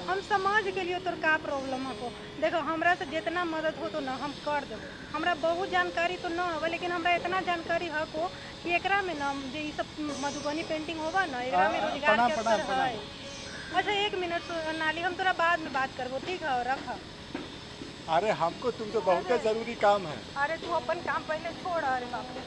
हम समाज के लिए तो का प्रॉब्लम है देखो हमरा से जितना मदद हो तो ना हम कर देबो। हमरा बहुत जानकारी तो ना हो लेकिन हमरा इतना जानकारी है को कि एकरा में ना जे ई सब मधुबनी पेंटिंग होगा ना एकरा में रोजगार के अवसर है। अच्छा 1 मिनट सोनाली हम तोरा बाद में बात करबो ठीक है रख। अरे हमको तुम तो बहुत जरूरी काम है। अरे तू अपन काम पहले छोड़। अरे बाप रे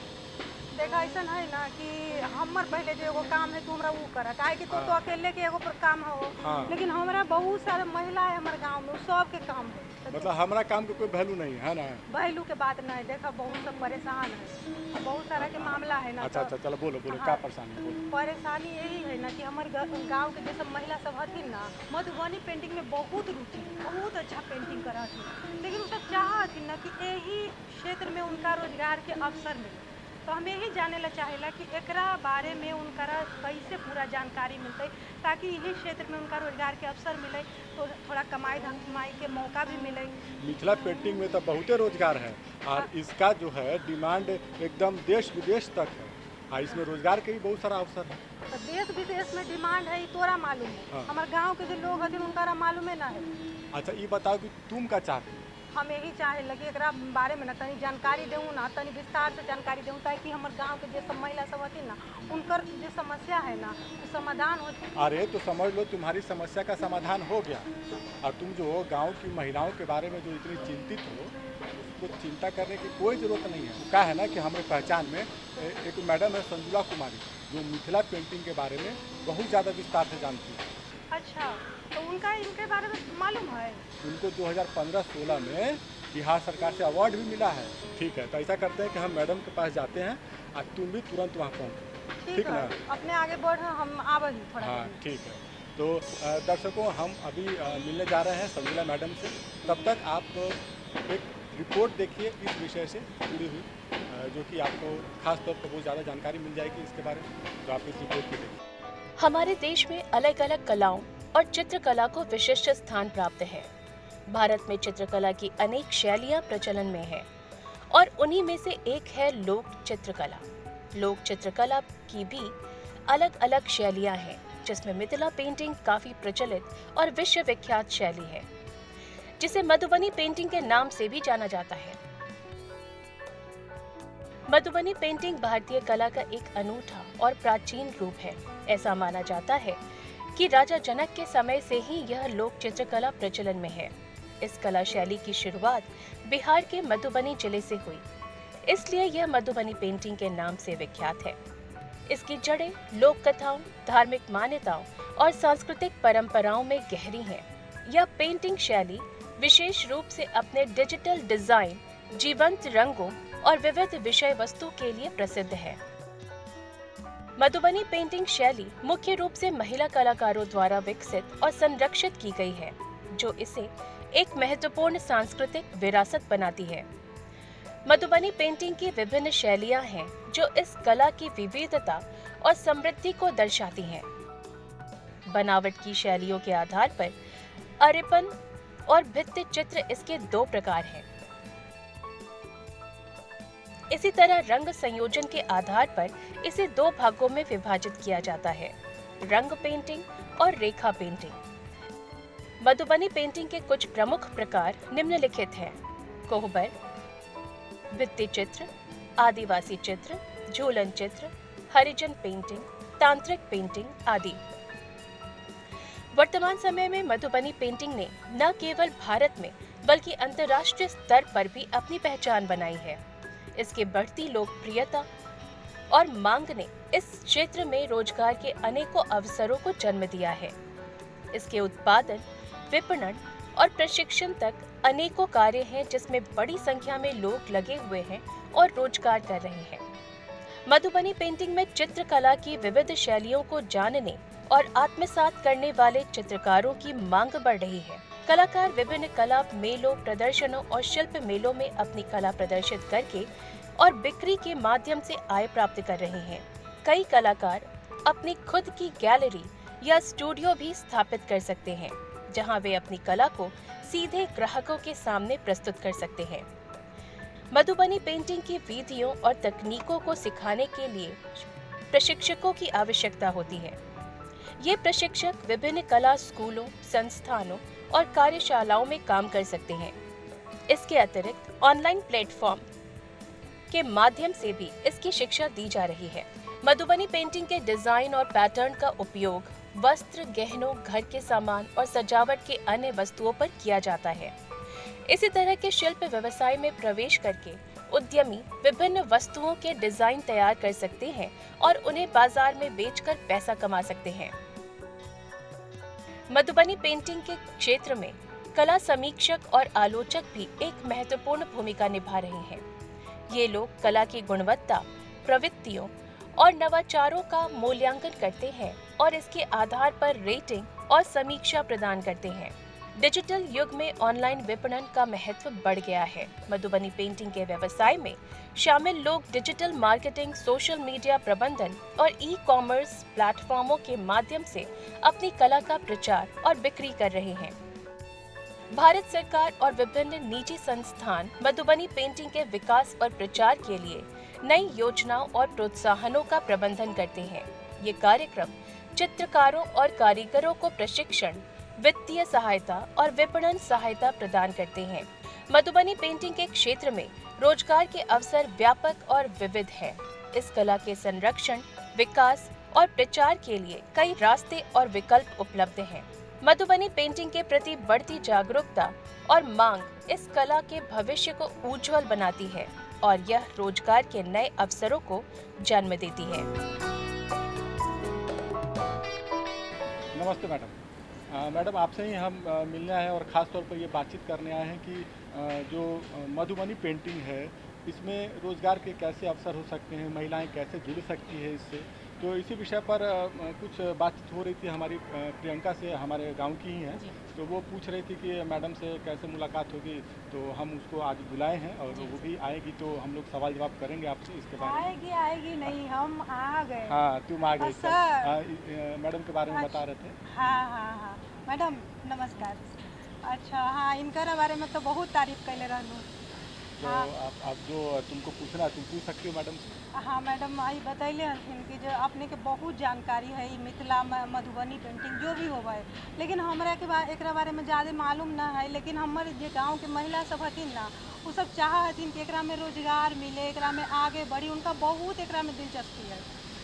देखा ऐसा है ना कि हमार पहले जो एगो काम है तू हमरा वो करा काहे कि तो अकेले के एगो पर काम हो। लेकिन हमारा बहुत सारा महिला है हमारे गांव में सब के काम है। मतलब हमारा काम के कोई वैल्यू नहीं है ना। वैल्यू के बात नहीं देखा बहुत सब परेशान है बहुत सारा के मामला है ना। अच्छा चलो बोलो क्या परेशानी है? परेशानी यही है ना कि हमारे गाँव के जैसे महिला सब हथिन ना मधुबनी पेंटिंग में बहुत रुचि बहुत अच्छा पेंटिंग करा थी लेकिन वो सब चाहती ना कि यही क्षेत्र में उनका रोजगार के अवसर मिले। तो हम यही जाने ला चाहेला कि एकरा बारे में उनका कैसे पूरा जानकारी मिलते ताकि यही क्षेत्र में उनका रोजगार के अवसर मिले तो थोड़ा कमाई धमाई के मौका भी मिले। मिथिला पेंटिंग में तो बहुत रोजगार है और इसका जो है डिमांड एकदम देश विदेश तक है और इसमें रोजगार के भी बहुत सारा अवसर है। तो देश विदेश में डिमांड है तोरा मालूम है हमारे गाँव के जो लोग हैं उनका मालूम है ना है। अच्छा ये बताओ कि तुम क्या चाहती हो? हम यही चाहे लगे एकरा बारे में ना तनी जानकारी दूँ ना तनी विस्तार से जानकारी दूँ ताकि हमारे गांव के जो सब महिला सब होती ना उनकर जो समस्या है ना वो समाधान हो। अरे तो समझ लो तुम्हारी समस्या का समाधान हो गया और तुम जो गांव की महिलाओं के बारे में जो इतनी चिंतित हो उसको चिंता करने की कोई ज़रूरत नहीं है। क्या है ना कि हमारे पहचान में एक मैडम है संजुला कुमारी जो मिथिला पेंटिंग के बारे में बहुत ज़्यादा विस्तार से जानती है। अच्छा तो उनका इनके बारे में मालूम है? उनको 2015-16 में बिहार सरकार से अवार्ड भी मिला है। ठीक है तो ऐसा करते हैं कि हम मैडम के पास जाते हैं और तुम भी तुरंत वहाँ पहुँचो ठीक ना। अपने आगे बढ़ हम आवे थोड़ा। हाँ ठीक है तो दर्शकों हम अभी मिलने जा रहे हैं संजुला मैडम से। तब तक आप एक रिपोर्ट देखिए इस विषय से जुड़ी हुई जो कि आपको खास तौर पर बहुत ज़्यादा जानकारी मिल जाएगी इसके बारे में तो आप इस रिपोर्ट को देखिए। हमारे देश में अलग अलग कलाओं और चित्रकला को विशिष्ट स्थान प्राप्त है। भारत में चित्रकला की अनेक शैलियां प्रचलन में है और उन्हीं में से एक है लोक चित्रकला। लोक चित्रकला की भी अलग अलग शैलियां हैं जिसमें मिथिला पेंटिंग काफी प्रचलित और विश्व विख्यात शैली है जिसे मधुबनी पेंटिंग के नाम से भी जाना जाता है। मधुबनी पेंटिंग भारतीय कला का एक अनूठा और प्राचीन रूप है। ऐसा माना जाता है कि राजा जनक के समय से ही यह लोक चित्रकला प्रचलन में है। इस कला शैली की शुरुआत बिहार के मधुबनी जिले से हुई, इसलिए यह मधुबनी पेंटिंग के नाम से विख्यात है। इसकी जड़ें लोक कथाओं, धार्मिक मान्यताओं और सांस्कृतिक परंपराओं में गहरी हैं। यह पेंटिंग शैली विशेष रूप से अपने डिजिटल डिजाइन, जीवंत रंगों और विविध विषय वस्तु के लिए प्रसिद्ध है। मधुबनी पेंटिंग शैली मुख्य रूप से महिला कलाकारों द्वारा विकसित और संरक्षित की गई है, जो इसे एक महत्वपूर्ण सांस्कृतिक विरासत बनाती है। मधुबनी पेंटिंग की विभिन्न शैलियां हैं जो इस कला की विविधता और समृद्धि को दर्शाती हैं। बनावट की शैलियों के आधार पर अरेपन और भित्ति चित्र इसके 2 प्रकार हैं। इसी तरह रंग संयोजन के आधार पर इसे 2 भागों में विभाजित किया जाता है, रंग पेंटिंग और रेखा पेंटिंग। मधुबनी पेंटिंग के कुछ प्रमुख प्रकार निम्नलिखित हैं: कोहबर, भित्ति चित्र, आदिवासी चित्र, झूलन चित्र, हरिजन पेंटिंग, तांत्रिक पेंटिंग आदि। वर्तमान समय में मधुबनी पेंटिंग ने न केवल भारत में बल्कि अंतर्राष्ट्रीय स्तर पर भी अपनी पहचान बनाई है। इसकी बढ़ती लोकप्रियता और मांग ने इस क्षेत्र में रोजगार के अनेकों अवसरों को जन्म दिया है। इसके उत्पादन, विपणन और प्रशिक्षण तक अनेकों कार्य हैं जिसमें बड़ी संख्या में लोग लगे हुए हैं और रोजगार कर रहे हैं। मधुबनी पेंटिंग में चित्रकला की विविध शैलियों को जानने और आत्मसात करने वाले चित्रकारों की मांग बढ़ रही है। कलाकार विभिन्न कला मेलों, प्रदर्शनों और शिल्प मेलों में अपनी कला प्रदर्शित करके और बिक्री के माध्यम से आय प्राप्त कर रहे हैं। कई कलाकार अपनी खुद की गैलरी या स्टूडियो भी स्थापित कर सकते हैं, जहां वे अपनी कला को सीधे ग्राहकों के सामने प्रस्तुत कर सकते हैं। मधुबनी पेंटिंग की विधियों और तकनीकों को सिखाने के लिए प्रशिक्षकों की आवश्यकता होती है। ये प्रशिक्षक विभिन्न कला स्कूलों, संस्थानों और कार्यशालाओं में काम कर सकते हैं। इसके अतिरिक्त ऑनलाइन प्लेटफॉर्म के माध्यम से भी इसकी शिक्षा दी जा रही है। मधुबनी पेंटिंग के डिजाइन और पैटर्न का उपयोग वस्त्र, गहनों, घर के सामान और सजावट के अन्य वस्तुओं पर किया जाता है। इसी तरह के शिल्प व्यवसाय में प्रवेश करके उद्यमी विभिन्न वस्तुओं के डिजाइन तैयार कर सकते हैं और उन्हें बाजार में बेचकर पैसा कमा सकते हैं। मधुबनी पेंटिंग के क्षेत्र में कला समीक्षक और आलोचक भी एक महत्वपूर्ण भूमिका निभा रहे हैं। ये लोग कला की गुणवत्ता, प्रवृत्तियों और नवाचारों का मूल्यांकन करते हैं और इसके आधार पर रेटिंग और समीक्षा प्रदान करते हैं। डिजिटल युग में ऑनलाइन विपणन का महत्व बढ़ गया है। मधुबनी पेंटिंग के व्यवसाय में शामिल लोग डिजिटल मार्केटिंग, सोशल मीडिया प्रबंधन और ई-कॉमर्स प्लेटफॉर्मों के माध्यम से अपनी कला का प्रचार और बिक्री कर रहे हैं। भारत सरकार और विभिन्न निजी संस्थान मधुबनी पेंटिंग के विकास और प्रचार के लिए नई योजनाओं और प्रोत्साहनों का प्रबंधन करते हैं। ये कार्यक्रम चित्रकारों और कारीगरों को प्रशिक्षण, वित्तीय सहायता और विपणन सहायता प्रदान करते हैं। मधुबनी पेंटिंग के क्षेत्र में रोजगार के अवसर व्यापक और विविध हैं। इस कला के संरक्षण, विकास और प्रचार के लिए कई रास्ते और विकल्प उपलब्ध हैं। मधुबनी पेंटिंग के प्रति बढ़ती जागरूकता और मांग इस कला के भविष्य को उज्जवल बनाती है और यह रोजगार के नए अवसरों को जन्म देती है। नमस्ते मैडम। मैडम, आपसे ही हम मिलने आए हैं और ख़ास तौर पर ये बातचीत करने आए हैं कि जो मधुबनी पेंटिंग है, इसमें रोज़गार के कैसे अवसर हो सकते हैं, महिलाएं कैसे जुड़ सकती है इससे। तो इसी विषय पर कुछ बातचीत हो रही थी हमारी प्रियंका से, हमारे गांव की ही हैं। तो वो पूछ रही थी कि मैडम से कैसे मुलाकात होगी, तो हम उसको आज बुलाए हैं और वो भी आएगी, तो हम लोग सवाल जवाब करेंगे आपसे इसके बारे में। आएगी नहीं, हम आ गए। हाँ, तुम आ गई। सर, मैडम के बारे में बता रहे थे। हाँ मैडम नमस्कार। अच्छा, हाँ, इनकर बारे में तो बहुत तारीफ कैले रहलू। तो आप जो तुमको पूछना तुम पूछ सकती हो मैडम से। हाँ मैडम, आई बतैले हथिन कि जो अपने के बहुत जानकारी है मिथिला मधुबनी पेंटिंग जो भी होवा है, लेकिन हमरा के एक बारे में ज़्यादा मालूम ना है। लेकिन हमारे जो गांव के महिला सब हथिन ना, वो सब चाह हथिन कि एकरा में रोजगार मिले, एकरा में आगे बढ़ी, उनका बहुत एकरा में दिलचस्पी है।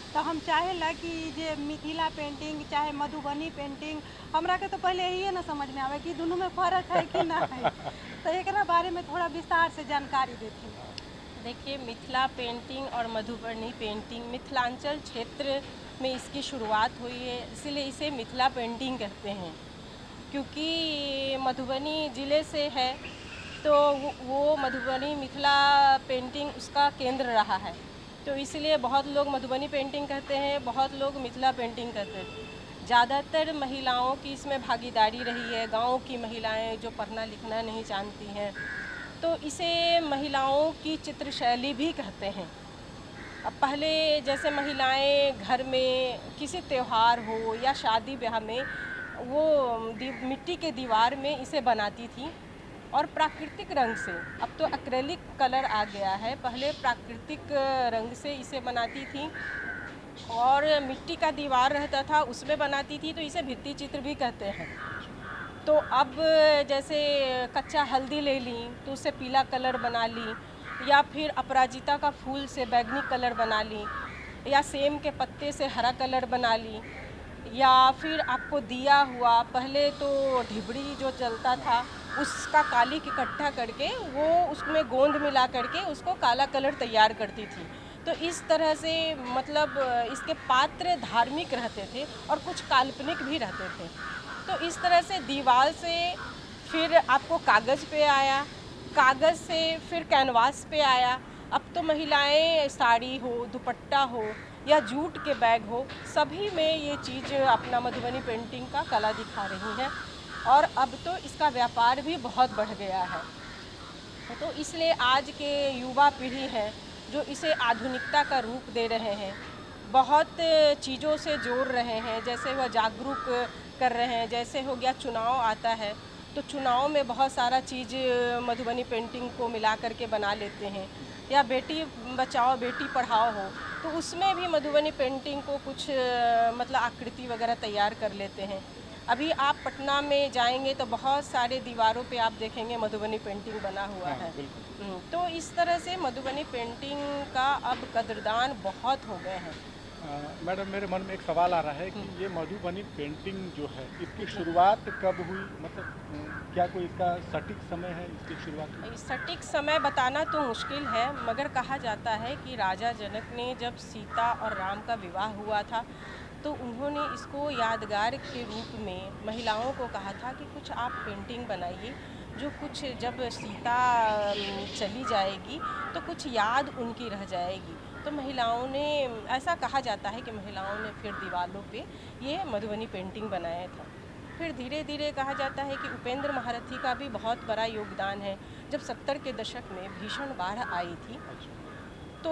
तो हम चाहेला कि जे मिथिला पेंटिंग चाहे मधुबनी पेंटिंग, हमरा के तो पहले यही ना समझ में आवे कि दोनों में फ़र्क है कि ना है। तो एकरा बारे में थोड़ा विस्तार से जानकारी देती। देखिए, मिथिला पेंटिंग और मधुबनी पेंटिंग मिथिलांचल क्षेत्र में इसकी शुरुआत हुई है, इसलिए इसे मिथिला पेंटिंग कहते हैं। क्योंकि मधुबनी ज़िले से है तो वो मधुबनी मिथिला पेंटिंग उसका केंद्र रहा है, तो इसलिए बहुत लोग मधुबनी पेंटिंग कहते हैं, बहुत लोग मिथिला पेंटिंग कहते हैं। ज़्यादातर महिलाओं की इसमें भागीदारी रही है। गांव की महिलाएं जो पढ़ना लिखना नहीं जानती हैं, तो इसे महिलाओं की चित्र शैली भी कहते हैं। अब पहले जैसे महिलाएं घर में किसी त्यौहार हो या शादी ब्याह में वो मिट्टी के दीवार में इसे बनाती थी और प्राकृतिक रंग से। अब तो एक्रेलिक कलर आ गया है, पहले प्राकृतिक रंग से इसे बनाती थी और मिट्टी का दीवार रहता था उसमें बनाती थी, तो इसे भित्ति चित्र भी कहते हैं। तो अब जैसे कच्चा हल्दी ले ली तो उससे पीला कलर बना ली, या फिर अपराजिता का फूल से बैगनी कलर बना ली, या सेम के पत्ते से हरा कलर बना ली, या फिर आपको दिया हुआ, पहले तो ढिबड़ी जो चलता था उसका कालिक इकट्ठा करके वो उसमें गोंद मिला करके उसको काला कलर तैयार करती थी। तो इस तरह से मतलब इसके पात्र धार्मिक रहते थे और कुछ काल्पनिक भी रहते थे। तो इस तरह से दीवार से फिर आपको कागज़ पे आया, कागज़ से फिर कैनवास पे आया। अब तो महिलाएं साड़ी हो, दुपट्टा हो या जूट के बैग हो, सभी में ये चीज़ अपना मधुबनी पेंटिंग का कला दिखा रही हैं। और अब तो इसका व्यापार भी बहुत बढ़ गया है। तो इसलिए आज के युवा पीढ़ी है जो इसे आधुनिकता का रूप दे रहे हैं, बहुत चीज़ों से जोड़ रहे हैं, जैसे वह जागरूक कर रहे हैं। जैसे हो गया चुनाव आता है तो चुनाव में बहुत सारा चीज़ मधुबनी पेंटिंग को मिला करके बना लेते हैं, या बेटी बचाओ बेटी पढ़ाओ हो तो उसमें भी मधुबनी पेंटिंग को कुछ मतलब आकृति वगैरह तैयार कर लेते हैं। अभी आप पटना में जाएंगे तो बहुत सारे दीवारों पे आप देखेंगे मधुबनी पेंटिंग बना हुआ है। तो इस तरह से मधुबनी पेंटिंग का अब कदरदान बहुत हो गए हैं। मैडम, मेरे मन में एक सवाल आ रहा है कि ये मधुबनी पेंटिंग जो है इसकी शुरुआत कब हुई, मतलब क्या कोई इसका सटीक समय है इसकी शुरुआत की? सटीक समय बताना तो मुश्किल है, मगर कहा जाता है कि राजा जनक ने जब सीता और राम का विवाह हुआ था तो उन्होंने इसको यादगार के रूप में महिलाओं को कहा था कि कुछ आप पेंटिंग बनाइए, जो कुछ जब सीता चली जाएगी तो कुछ याद उनकी रह जाएगी। तो महिलाओं ने, ऐसा कहा जाता है कि महिलाओं ने फिर दीवारों पे ये मधुबनी पेंटिंग बनाया था। फिर धीरे धीरे कहा जाता है कि उपेंद्र महारथी का भी बहुत बड़ा योगदान है। जब 70 के दशक में भीषण बाढ़ आई थी तो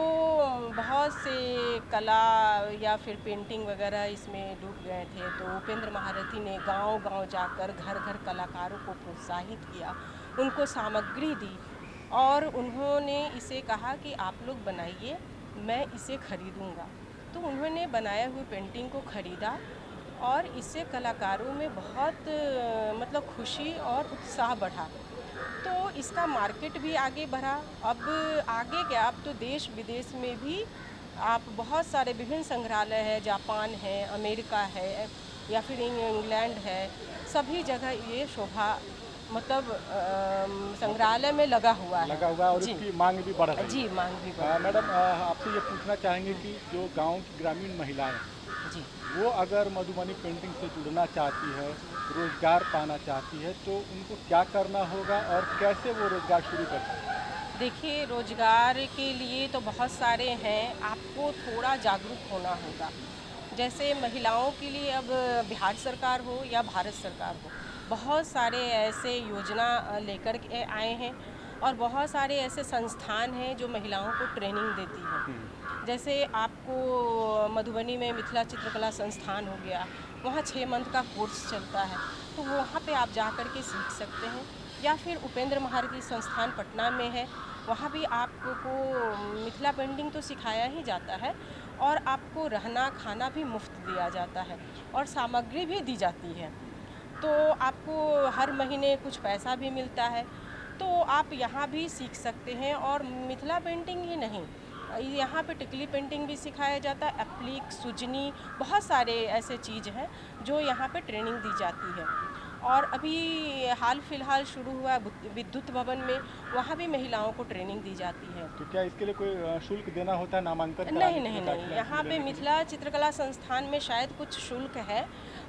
बहुत से कला या फिर पेंटिंग वगैरह इसमें डूब गए थे। तो उपेंद्र महारथी ने गांव-गांव जाकर घर घर कलाकारों को प्रोत्साहित किया, उनको सामग्री दी और उन्होंने इसे कहा कि आप लोग बनाइए, मैं इसे खरीदूंगा। तो उन्होंने बनाए हुए पेंटिंग को खरीदा और इससे कलाकारों में बहुत मतलब खुशी और उत्साह बढ़ा। तो इसका मार्केट भी आगे बढ़ा। अब आगे क्या, अब तो देश विदेश में भी आप बहुत सारे विभिन्न संग्रहालय है, जापान है, अमेरिका है या फिर इंग्लैंड है, सभी जगह ये शोभा मतलब संग्रहालय में लगा हुआ है और इसकी मांग भी बढ़ रही है। जी, मांग भी बढ़ रही है। मैडम, आपसे ये पूछना चाहेंगे कि जो गांव की ग्रामीण महिलाएं जी, वो अगर मधुबनी पेंटिंग से जुड़ना चाहती है, रोजगार पाना चाहती है, तो उनको क्या करना होगा और कैसे वो रोजगार शुरू कर सकती है? देखिए, रोजगार के लिए तो बहुत सारे हैं, आपको थोड़ा जागरूक होना होगा। जैसे महिलाओं के लिए अब बिहार सरकार हो या भारत सरकार हो, बहुत सारे ऐसे योजना लेकर के आए हैं और बहुत सारे ऐसे संस्थान हैं जो महिलाओं को ट्रेनिंग देती हैं। जैसे आपको मधुबनी में मिथिला चित्रकला संस्थान हो गया, वहाँ 6 मंथ का कोर्स चलता है, तो वहाँ पे आप जा कर के सीख सकते हैं। या फिर उपेंद्र महारथी संस्थान पटना में है, वहाँ भी आपको मिथिला पेंटिंग तो सिखाया ही जाता है और आपको रहना खाना भी मुफ्त दिया जाता है और सामग्री भी दी जाती है। तो आपको हर महीने कुछ पैसा भी मिलता है, तो आप यहाँ भी सीख सकते हैं। और मिथिला पेंटिंग ही नहीं, यहाँ पे टिकली पेंटिंग भी सिखाया जाता है, एप्लिक, सुजनी, बहुत सारे ऐसे चीज़ हैं जो यहाँ पे ट्रेनिंग दी जाती है। और अभी हाल फिलहाल शुरू हुआ विद्युत भवन में, वहाँ भी महिलाओं को ट्रेनिंग दी जाती है। तो क्या इसके लिए कोई शुल्क देना होता है, नामांकन? नहीं, यहाँ पे मिथिला चित्रकला संस्थान में शायद कुछ शुल्क है,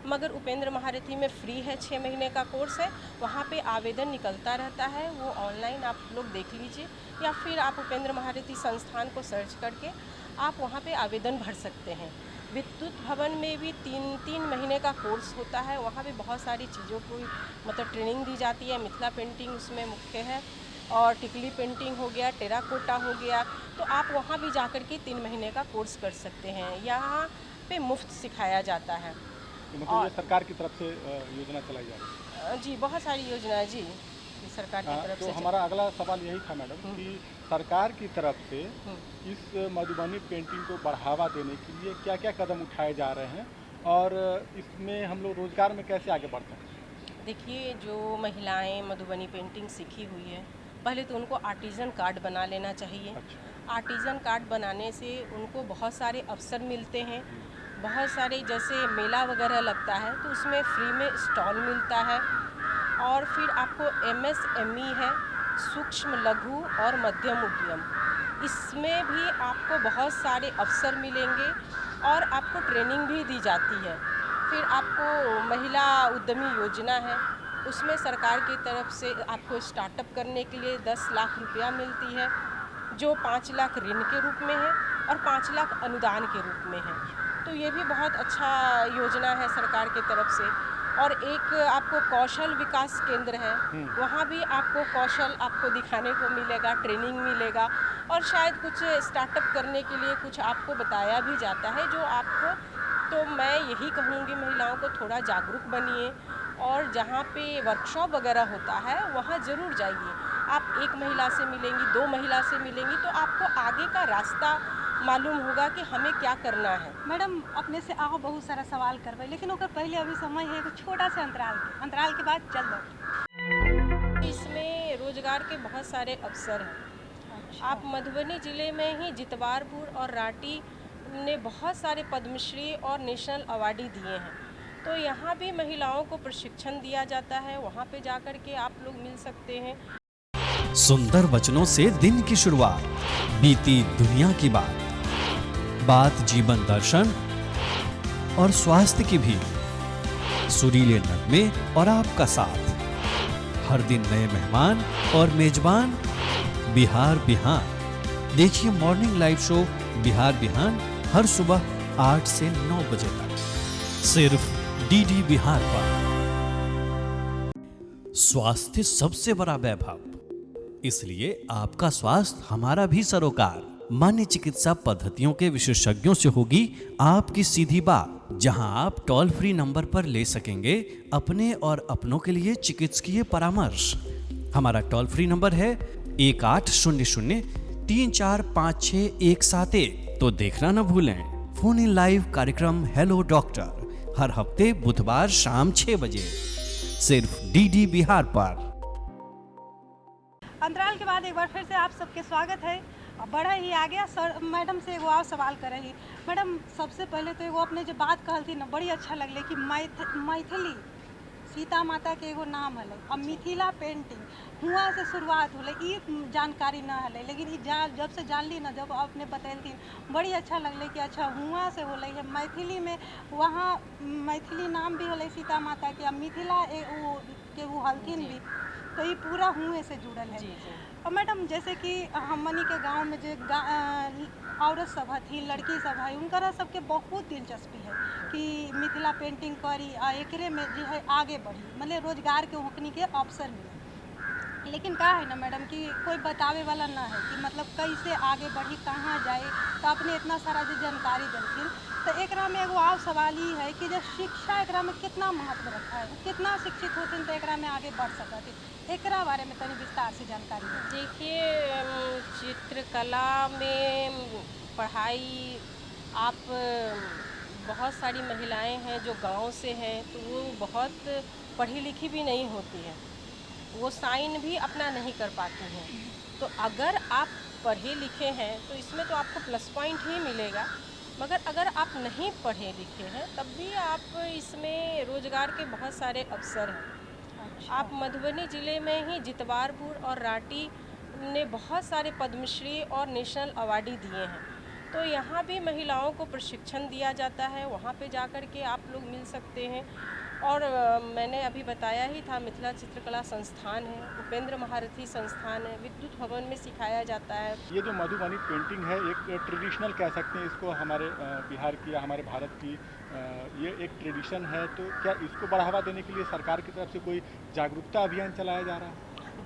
मगर उपेंद्र महारथी में फ्री है, 6 महीने का कोर्स है। वहाँ पे आवेदन निकलता रहता है, वो ऑनलाइन आप लोग देख लीजिए या फिर आप उपेंद्र महारथी संस्थान को सर्च करके आप वहाँ पे आवेदन भर सकते हैं। विद्युत भवन में भी 3 महीने का कोर्स होता है, वहाँ भी बहुत सारी चीज़ों को मतलब ट्रेनिंग दी जाती है। मिथिला पेंटिंग उसमें मुख्य है और टिकली पेंटिंग हो गया, टेराकोटा हो गया, तो आप वहाँ भी जाकर के 3 महीने का कोर्स कर सकते हैं। यहाँ पे मुफ्त सिखाया जाता है। तो मतलब ये सरकार की तरफ से योजना चलाई जा रही है? जी, बहुत सारी योजनाएं जी सरकार की तरफ से। तो हमारा अगला सवाल यही था मैडम कि सरकार की तरफ से इस मधुबनी पेंटिंग को बढ़ावा देने के लिए क्या क्या कदम उठाए जा रहे हैं और इसमें हम लोग रोजगार में कैसे आगे बढ़ सकते हैं? देखिए, जो महिलाएं मधुबनी पेंटिंग सीखी हुई है, पहले तो उनको आर्टिज़न कार्ड बना लेना चाहिए। अच्छा। आर्टिज़न कार्ड बनाने से उनको बहुत सारे अवसर मिलते हैं। बहुत सारे जैसे मेला वगैरह लगता है तो उसमें फ्री में स्टॉल मिलता है। और फिर आपको MSME है, सूक्ष्म लघु और मध्यम उद्यम, इसमें भी आपको बहुत सारे अवसर मिलेंगे और आपको ट्रेनिंग भी दी जाती है। फिर आपको महिला उद्यमी योजना है, उसमें सरकार की तरफ से आपको स्टार्टअप करने के लिए 10 लाख रुपया मिलती है, जो 5 लाख ऋण के रूप में है और 5 लाख अनुदान के रूप में है। तो ये भी बहुत अच्छा योजना है सरकार की तरफ से। और एक आपको कौशल विकास केंद्र है, वहाँ भी आपको कौशल आपको दिखाने को मिलेगा, ट्रेनिंग मिलेगा और शायद कुछ स्टार्टअप करने के लिए कुछ आपको बताया भी जाता है जो आपको। तो मैं यही कहूँगी महिलाओं को थोड़ा जागरूक बनिए और जहाँ पे वर्कशॉप वगैरह होता है वहाँ ज़रूर जाइए। आप एक महिला से मिलेंगी, 2 महिला से मिलेंगी तो आपको आगे का रास्ता मालूम होगा कि हमें क्या करना है। मैडम अपने से आओ बहुत सारा सवाल करबे, लेकिन ओकर पहले अभी समय है एगो छोटा सा अंतराल के बाद चल दो। इसमें रोजगार के बहुत सारे अवसर हैं। आप मधुबनी ज़िले में ही जितवारपुर और राटी ने बहुत सारे पद्मश्री और नेशनल अवार्डी दिए हैं, तो यहाँ भी महिलाओं को प्रशिक्षण दिया जाता है, वहाँ पे जाकर के आप लोग मिल सकते हैं। सुंदर वचनों से दिन की शुरुआत, बीती दुनिया की बात जीवन दर्शन और स्वास्थ्य की भी, सुरीले नगमे और आपका साथ, हर दिन नए मेहमान और मेजबान, बिहार बिहान। देखिए मॉर्निंग लाइव शो बिहार बिहान हर सुबह 8 से 9 बजे तक सिर्फ डीडी बिहार पर। स्वास्थ्य सबसे बड़ा वैभव, इसलिए आपका स्वास्थ्य हमारा भी सरोकार। मान्य चिकित्सा पद्धतियों के विशेषज्ञों से होगी आपकी सीधी बात, जहां आप टोल फ्री नंबर पर ले सकेंगे अपने और अपनों के लिए चिकित्सकीय परामर्श। हमारा टोल फ्री नंबर है 1800 3456171। तो देखना न भूलें फोन इन लाइव कार्यक्रम हेलो डॉक्टर हर हफ्ते बुधवार शाम 6 बजे सिर्फ डीडी बिहार पर। अंतराल के बाद एक बार फिर से आप सबके स्वागत है। बड़ा ही आ गया सर, मैडम से एगो और सवाल करेगी। मैडम सबसे पहले तो एगो अपने जो बात कहल थी ना बड़ी अच्छा लगले कि मैथिली सीता माता के एगो नाम हले और मिथिला पेंटिंग हुआ से शुरुआत होले, ई जानकारी ना हले, लेकिन ई जब से जान ली ना, जब आपने बतैलती बड़ी अच्छा लगले कि अच्छा हुआ से होले है मैथिली में। वहाँ मैथिली नाम भी होले सीता माता के, मिथिला के वो हलथिन भी, तो ये पूरा हुए से जुड़ल है। और मैडम जैसे कि हमनी के गांव में जो औरत सब हथी, लड़की सब है, उनका सबके बहुत दिलचस्पी है कि मिथिला पेंटिंग करी और एकरे में जो है आगे बढ़ी, मतलब रोजगार के होकनी के अवसर मिले। लेकिन का है ना मैडम कि कोई बतावे वाला ना है कि मतलब कैसे आगे बढ़ी, कहाँ जाए। तो आपने इतना सारा जो जानकारी देलखिन, तो एकरा में एगो और सवाल ही है कि जो शिक्षा एकरा में कितना महत्व रखा है, कितना शिक्षित होते तो एकरा में आगे बढ़ सकते, एकरा बारे में तनी विस्तार से जानकारी है। देखिए चित्रकला में पढ़ाई, आप बहुत सारी महिलाएं हैं जो गांव से हैं, तो वो बहुत पढ़ी लिखी भी नहीं होती हैं, वो साइन भी अपना नहीं कर पाती हैं। तो अगर आप पढ़े लिखे हैं तो इसमें तो आपको प्लस पॉइंट ही मिलेगा, मगर अगर आप नहीं पढ़े लिखे हैं तब भी आप इसमें रोजगार के बहुत सारे अवसर हैं। आप मधुबनी ज़िले में ही जितवारपुर और राटी ने बहुत सारे पद्मश्री और नेशनल अवार्डी दिए हैं, तो यहाँ भी महिलाओं को प्रशिक्षण दिया जाता है, वहाँ पे जाकर के आप लोग मिल सकते हैं। और मैंने अभी बताया ही था, मिथिला चित्रकला संस्थान है, उपेंद्र महारथी संस्थान है, विद्युत भवन में सिखाया जाता है। ये जो मधुबनी पेंटिंग है एक ट्रेडिशनल कह सकते हैं इसको, हमारे बिहार की या हमारे भारत की ये एक ट्रेडिशन है, तो क्या इसको बढ़ावा देने के लिए सरकार की तरफ से कोई जागरूकता अभियान चलाया जा रहा है?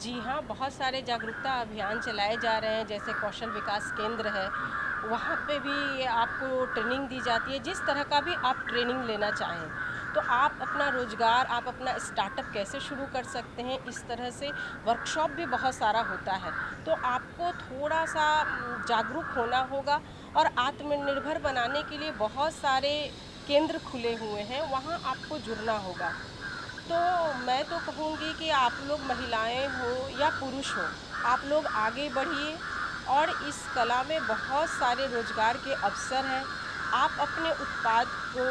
जी हाँ, बहुत सारे जागरूकता अभियान चलाए जा रहे हैं, जैसे कौशल विकास केंद्र है, वहाँ पे भी आपको ट्रेनिंग दी जाती है। जिस तरह का भी आप ट्रेनिंग लेना चाहें, तो आप अपना रोजगार, आप अपना स्टार्टअप कैसे शुरू कर सकते हैं, इस तरह से वर्कशॉप भी बहुत सारा होता है। तो आपको थोड़ा सा जागरूक होना होगा और आत्मनिर्भर बनाने के लिए बहुत सारे केंद्र खुले हुए हैं, वहाँ आपको जुड़ना होगा। तो मैं तो कहूँगी कि आप लोग महिलाएं हो या पुरुष हो, आप लोग आगे बढ़िए और इस कला में बहुत सारे रोजगार के अवसर हैं। आप अपने उत्पाद को,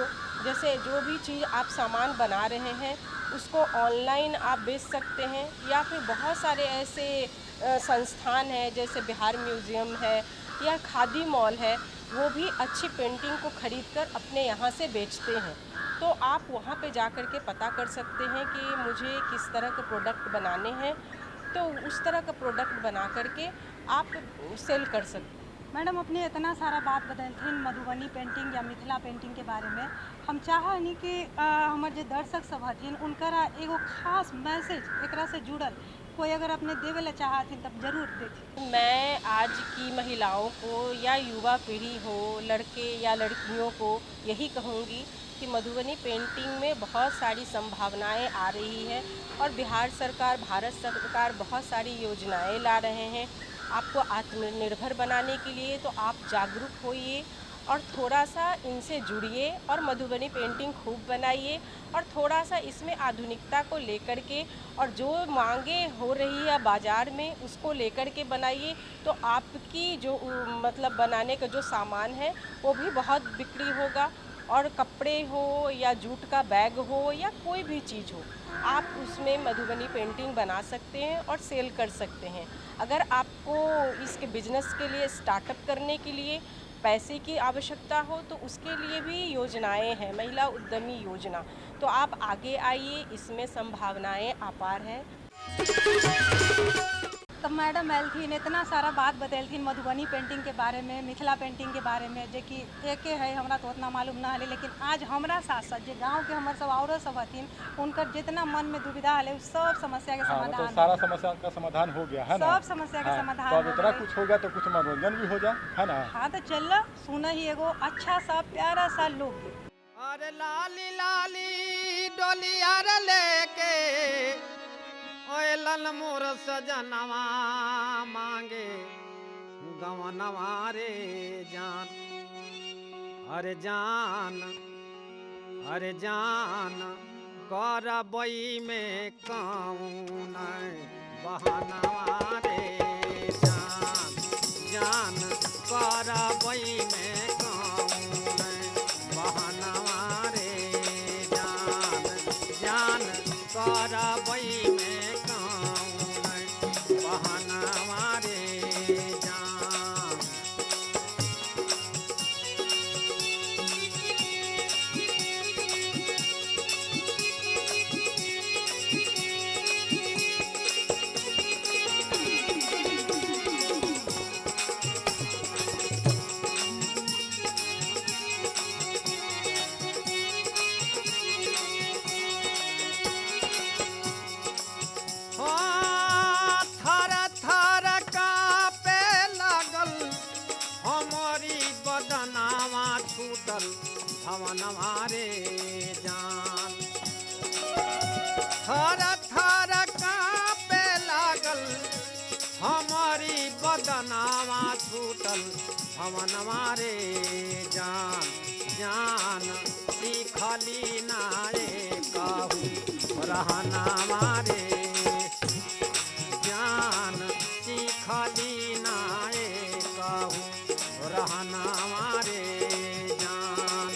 जैसे जो भी चीज़ आप सामान बना रहे हैं उसको ऑनलाइन आप बेच सकते हैं, या फिर बहुत सारे ऐसे संस्थान हैं जैसे बिहार म्यूज़ियम है या खादी मॉल है, वो भी अच्छी पेंटिंग को खरीदकर अपने यहाँ से बेचते हैं। तो आप वहाँ पे जा कर के पता कर सकते हैं कि मुझे किस तरह के प्रोडक्ट बनाने हैं, तो उस तरह का प्रोडक्ट बना करके आप सेल कर सकते हैं। मैडम अपने इतना सारा बात बदलथिन मधुबनी पेंटिंग या मिथिला पेंटिंग के बारे में। हम चाहनी कि हमारे जो दर्शक सब हथिन उनकरा एगो खास मैसेज एकरा से जुड़ल कोई अगर अपने देवे ला चाहथिन तब जरूर देथिन। मैं आज की महिलाओं को या युवा पीढ़ी हो, लड़के या लड़कियों को यही कहूँगी कि मधुबनी पेंटिंग में बहुत सारी संभावनाएं आ रही हैं और बिहार सरकार, भारत सरकार बहुत सारी योजनाएं ला रहे हैं आपको आत्मनिर्भर बनाने के लिए। तो आप जागरूक होइए और थोड़ा सा इनसे जुड़िए और मधुबनी पेंटिंग खूब बनाइए और थोड़ा सा इसमें आधुनिकता को लेकर के और जो मांगे हो रही है बाज़ार में उसको लेकर के बनाइए। तो आपकी जो मतलब बनाने का जो सामान है वो भी बहुत बिक्री होगा और कपड़े हो या जूट का बैग हो या कोई भी चीज़ हो, आप उसमें मधुबनी पेंटिंग बना सकते हैं और सेल कर सकते हैं। अगर आपको इसके बिजनेस के लिए स्टार्टअप करने के लिए पैसे की आवश्यकता हो तो उसके लिए भी योजनाएं हैं, महिला उद्यमी योजना। तो आप आगे आइए, इसमें संभावनाएं अपार हैं। तब मैडम एलथिन इतना सारा बात बतैलथिन मधुबनी पेंटिंग के बारे में, मिथिला पेंटिंग के बारे में, जो कि एके है हमरा तो उतना मालूम ना है। लेकिन आज हमरा साथ साथ जो गाँव के हमारे सब औरत सब हथिन उनकर जितना मन में दुविधा है उस सब समस्या के समाधान मतलब सारा समस्या का समाधान हो गया है ना। सब समस्या के समाधान तो अब हो इतना गए। कुछ हो गया तो कुछ मनोरंजन भी हो जाए, है ना। हाँ तो चल सुना ही एगो अच्छा सा प्यारा सा लोकगीत। अरे लाली लाली डोलिया रे लेके ओए लल मोर सजनवा मांगे गवनवा रे जान। अरे जान, अरे जान करबई में कौन बहनवा रे जान। जान करबई में कौन बहनवा रे जान। जान करबई में कौन बहनवा रे जान। हो थर थर कांपे लागल हमारी बदनावा छूटल भवनवा रे जान। थर थर कांपे लागल हमारी बदनावा छूटल भवनवा रे जान। जान सीखली नारे कहू रहनवा रे जान। सीखली नारे कहू रहनवा रे जान।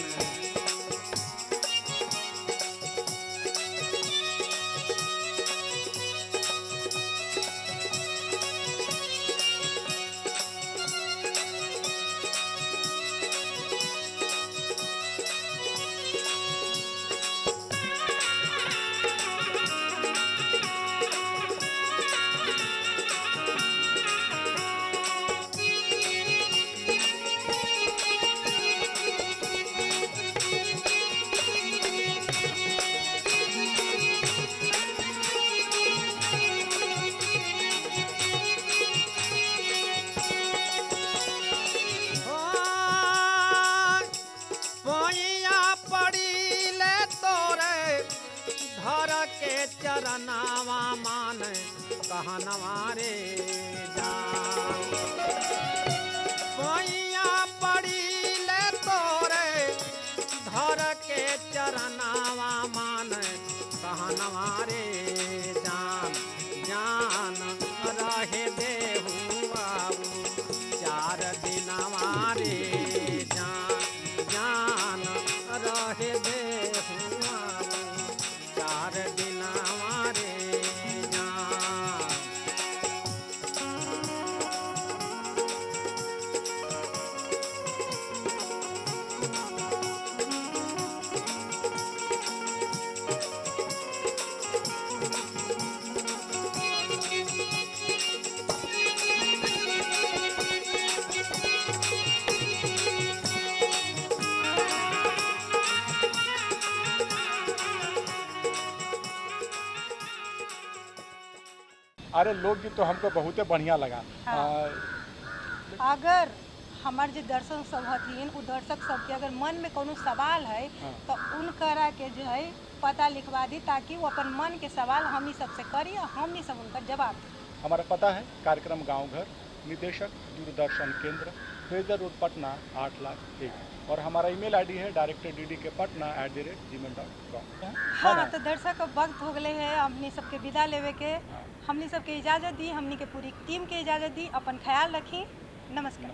अरे लोकगीत तो हमको बहुते बढ़िया लगा। हाँ। अगर हमार जो दर्शक सब हथिन उ दर्शक सबके अगर मन में कोनो सवाल है तो उनकरा के जो है पता लिखवा दी, ताकि वो अपन मन के सवाल हमनी सबसे करी और हमनी सब उनका जवाब दें। हमारा पता है कार्यक्रम गांव घर, निदेशक दूरदर्शन केंद्र, फ्रेजर रोड पटना 8,01,। और हमारा ईमेल आईडी है directordd@gmail.com। हाँ तो दर्शक अब वक्त हो गए है हमनी सबके विदा लेवे के। हमनी सबके इजाज़त दी, हमनी के पूरी टीम के इजाज़त दी। अपन ख्याल रखी। नमस्कार।